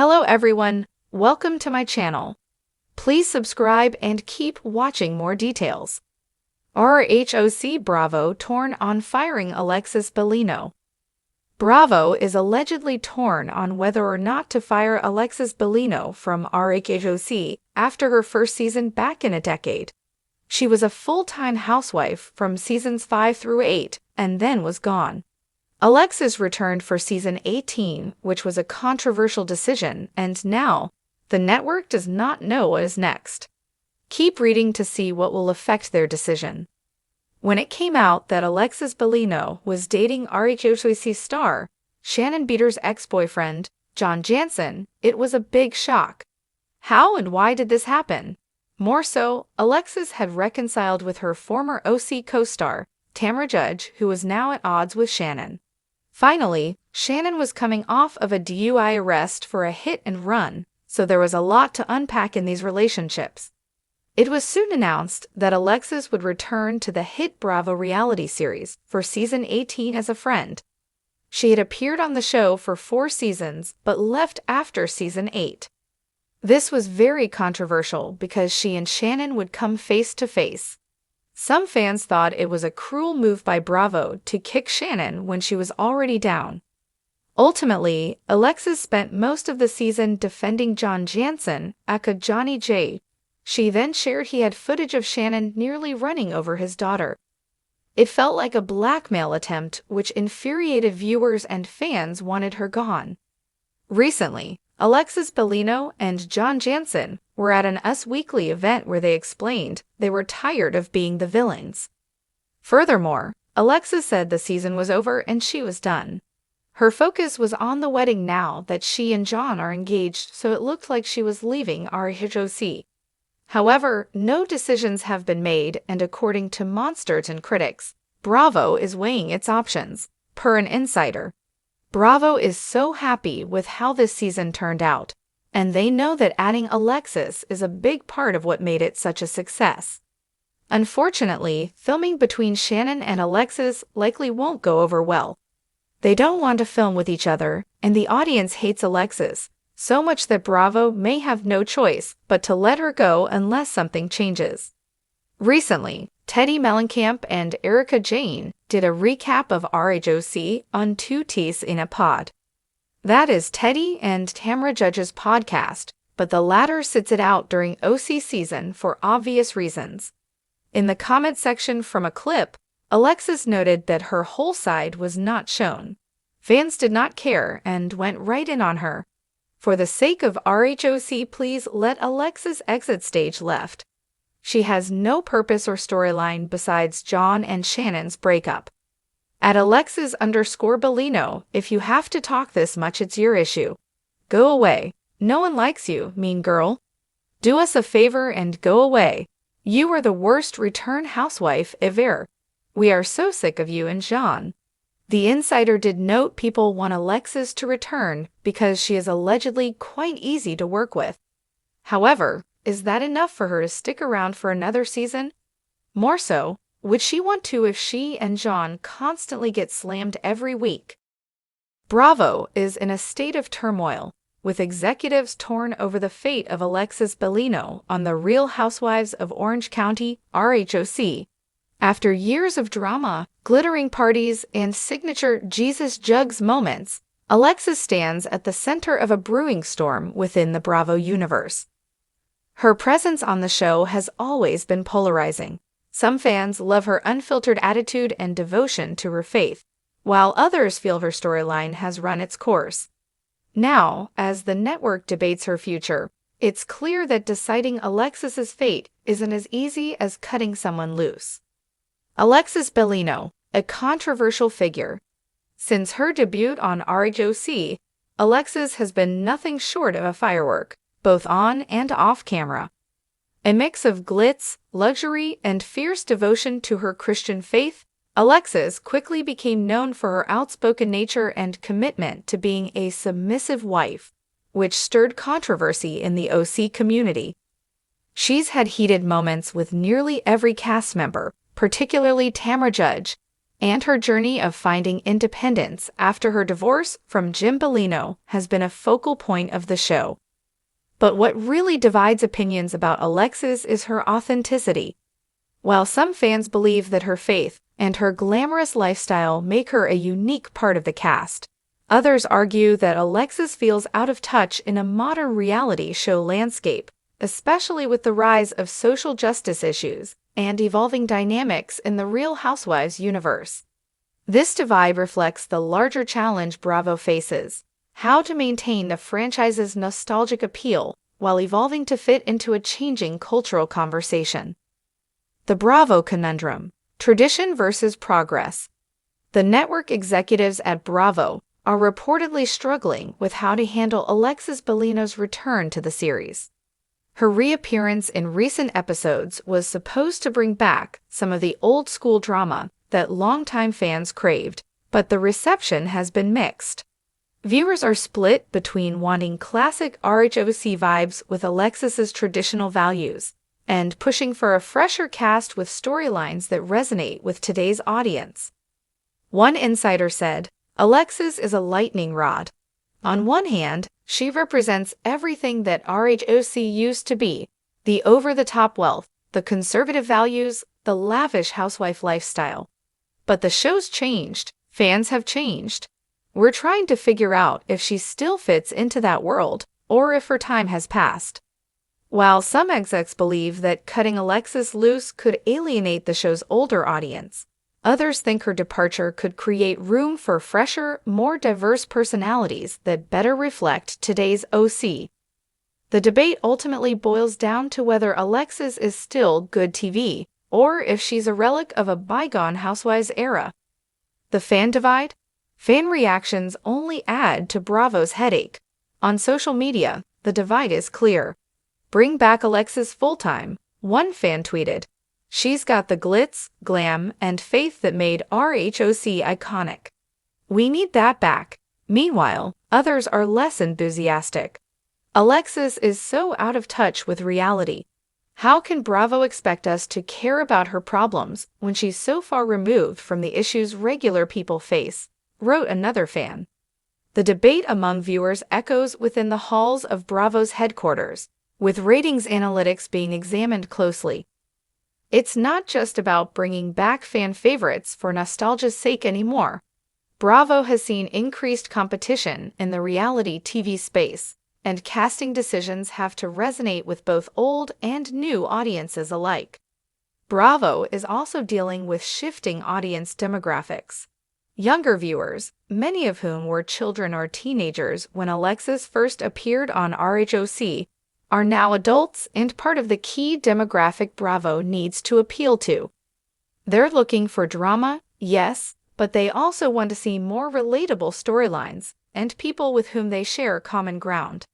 Hello everyone, welcome to my channel. Please subscribe and keep watching more details. RHOC Bravo torn on firing Alexis Bellino. Bravo is allegedly torn on whether or not to fire Alexis Bellino from RHOC after her first season back in a decade. She was a full-time housewife from seasons 5 through 8 and then was gone. Alexis returned for season 18, which was a controversial decision, and now the network does not know what is next. Keep reading to see what will affect their decision. When it came out that Alexis Bellino was dating RHOC star Shannon Beater's ex-boyfriend, John Jansen, it was a big shock. How and why did this happen? More so, Alexis had reconciled with her former OC co-star, Tamra Judge, who was now at odds with Shannon. Finally, Shannon was coming off of a DUI arrest for a hit and run, so there was a lot to unpack in these relationships. It was soon announced that Alexis would return to the hit Bravo reality series for season 18 as a friend. She had appeared on the show for 4 seasons but left after season 8. This was very controversial because she and Shannon would come face to face. Some fans thought it was a cruel move by Bravo to kick Shannon when she was already down. Ultimately, Alexis spent most of the season defending John Jansen, aka Johnny J. She then shared he had footage of Shannon nearly running over his daughter. It felt like a blackmail attempt, which infuriated viewers and fans wanted her gone. Recently, Alexis Bellino and John Jansen were at an Us Weekly event where they explained they were tired of being the villains. Furthermore, Alexis said the season was over and she was done. Her focus was on the wedding now that she and John are engaged, so it looked like she was leaving RHOC. However, no decisions have been made, and according to monsters and critics, Bravo is weighing its options, per an insider. Bravo is so happy with how this season turned out, and they know that adding Alexis is a big part of what made it such a success. Unfortunately, filming between Shannon and Alexis likely won't go over well. They don't want to film with each other, and the audience hates Alexis, so much that Bravo may have no choice but to let her go unless something changes. Recently, Teddy Mellencamp and Erica Jane did a recap of RHOC on Two Teas in a Pod. That is Teddy and Tamra Judge's podcast, but the latter sits it out during OC season for obvious reasons. In the comment section from a clip, Alexis noted that her whole side was not shown. Fans did not care and went right in on her. For the sake of RHOC, please let Alexis exit stage left. She has no purpose or storyline besides John and Shannon's breakup. At Alexis_Bellino, if you have to talk this much, it's your issue. Go away. No one likes you, mean girl. Do us a favor and go away. You are the worst return housewife ever. We are so sick of you and John. The insider did note people want Alexis to return because she is allegedly quite easy to work with. However, is that enough for her to stick around for another season? More so, would she want to if she and John constantly get slammed every week? Bravo is in a state of turmoil, with executives torn over the fate of Alexis Bellino on The Real Housewives of Orange County, RHOC. After years of drama, glittering parties, and signature Jesus Jugs moments, Alexis stands at the center of a brewing storm within the Bravo universe. Her presence on the show has always been polarizing. Some fans love her unfiltered attitude and devotion to her faith, while others feel her storyline has run its course. Now, as the network debates her future, it's clear that deciding Alexis's fate isn't as easy as cutting someone loose. Alexis Bellino, a controversial figure. Since her debut on RHOC, Alexis has been nothing short of a firework, both on and off camera. A mix of glitz, luxury, and fierce devotion to her Christian faith, Alexis quickly became known for her outspoken nature and commitment to being a submissive wife, which stirred controversy in the OC community. She's had heated moments with nearly every cast member, particularly Tamra Judge, and her journey of finding independence after her divorce from Jim Bellino has been a focal point of the show. But what really divides opinions about Alexis is her authenticity. While some fans believe that her faith and her glamorous lifestyle make her a unique part of the cast, others argue that Alexis feels out of touch in a modern reality show landscape, especially with the rise of social justice issues and evolving dynamics in the Real Housewives universe. This divide reflects the larger challenge Bravo faces: how to maintain the franchise's nostalgic appeal while evolving to fit into a changing cultural conversation. The Bravo conundrum: tradition versus progress. The network executives at Bravo are reportedly struggling with how to handle Alexis Bellino's return to the series. Her reappearance in recent episodes was supposed to bring back some of the old-school drama that longtime fans craved, but the reception has been mixed. Viewers are split between wanting classic RHOC vibes with Alexis's traditional values and pushing for a fresher cast with storylines that resonate with today's audience. One insider said, "Alexis is a lightning rod. On one hand, she represents everything that RHOC used to be: the over-the-top wealth, the conservative values, the lavish housewife lifestyle. But the show's changed. Fans have changed. We're trying to figure out if she still fits into that world or if her time has passed." While some execs believe that cutting Alexis loose could alienate the show's older audience, others think her departure could create room for fresher, more diverse personalities that better reflect today's OC. The debate ultimately boils down to whether Alexis is still good TV, or if she's a relic of a bygone Housewives era. The fan divide? Fan reactions only add to Bravo's headache. On social media, the divide is clear. "Bring back Alexis full-time," one fan tweeted. "She's got the glitz, glam, and faith that made RHOC iconic. We need that back." Meanwhile, others are less enthusiastic. "Alexis is so out of touch with reality. How can Bravo expect us to care about her problems when she's so far removed from the issues regular people face?" wrote another fan. The debate among viewers echoes within the halls of Bravo's headquarters, with ratings analytics being examined closely. It's not just about bringing back fan favorites for nostalgia's sake anymore. Bravo has seen increased competition in the reality TV space, and casting decisions have to resonate with both old and new audiences alike. Bravo is also dealing with shifting audience demographics. Younger viewers, many of whom were children or teenagers when Alexis first appeared on RHOC, are now adults and part of the key demographic Bravo needs to appeal to. They're looking for drama, yes, but they also want to see more relatable storylines and people with whom they share common ground.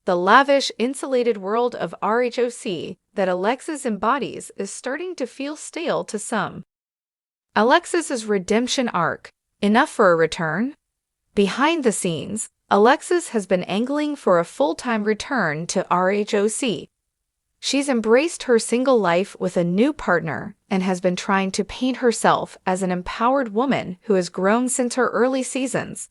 The lavish, insulated world of RHOC that Alexis embodies is starting to feel stale to some. Alexis's redemption arc: enough for a return? Behind the scenes, Alexis has been angling for a full-time return to RHOC. She's embraced her single life with a new partner and has been trying to paint herself as an empowered woman who has grown since her early seasons.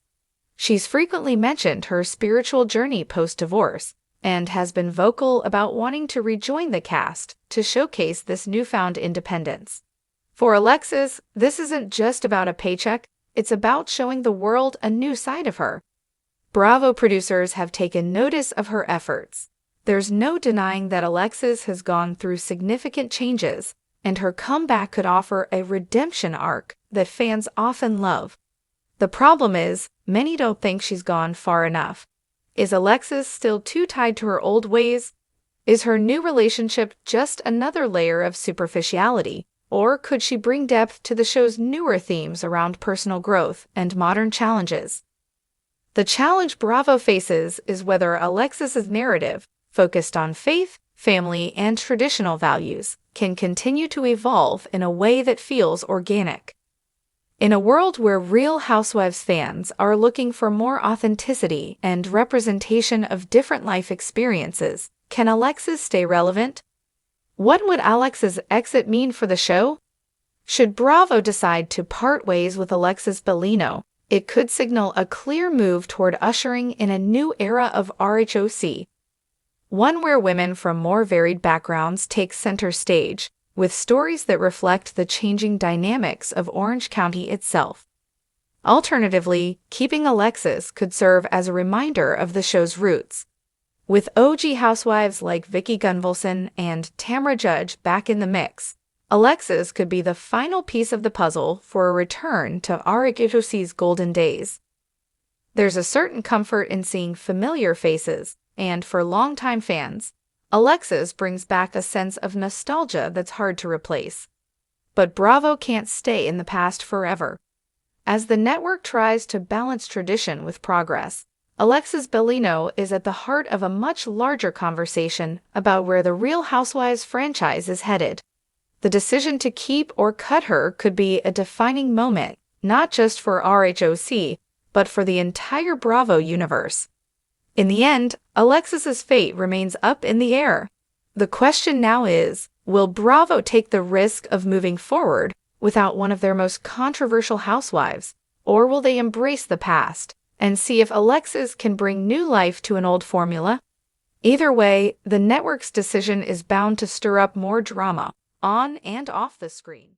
She's frequently mentioned her spiritual journey post-divorce and has been vocal about wanting to rejoin the cast to showcase this newfound independence. For Alexis, this isn't just about a paycheck, it's about showing the world a new side of her. Bravo producers have taken notice of her efforts. There's no denying that Alexis has gone through significant changes, and her comeback could offer a redemption arc that fans often love. The problem is, many don't think she's gone far enough. Is Alexis still too tied to her old ways? Is her new relationship just another layer of superficiality, or could she bring depth to the show's newer themes around personal growth and modern challenges? The challenge Bravo faces is whether Alexis's narrative, focused on faith, family, and traditional values, can continue to evolve in a way that feels organic. In a world where Real Housewives fans are looking for more authenticity and representation of different life experiences, can Alexis stay relevant? What would Alex's exit mean for the show? Should Bravo decide to part ways with Alexis Bellino, it could signal a clear move toward ushering in a new era of RHOC, one where women from more varied backgrounds take center stage, with stories that reflect the changing dynamics of Orange County itself. Alternatively, keeping Alexis could serve as a reminder of the show's roots. With OG housewives like Vicky Gunvalson and Tamra Judge back in the mix, Alexis could be the final piece of the puzzle for a return to RHOC's golden days. There's a certain comfort in seeing familiar faces, and for longtime fans, Alexis brings back a sense of nostalgia that's hard to replace. But Bravo can't stay in the past forever. As the network tries to balance tradition with progress, Alexis Bellino is at the heart of a much larger conversation about where the Real Housewives franchise is headed. The decision to keep or cut her could be a defining moment, not just for RHOC, but for the entire Bravo universe. In the end, Alexis's fate remains up in the air. The question now is, will Bravo take the risk of moving forward without one of their most controversial housewives, or will they embrace the past and see if Alexis can bring new life to an old formula? Either way, the network's decision is bound to stir up more drama on and off the screen.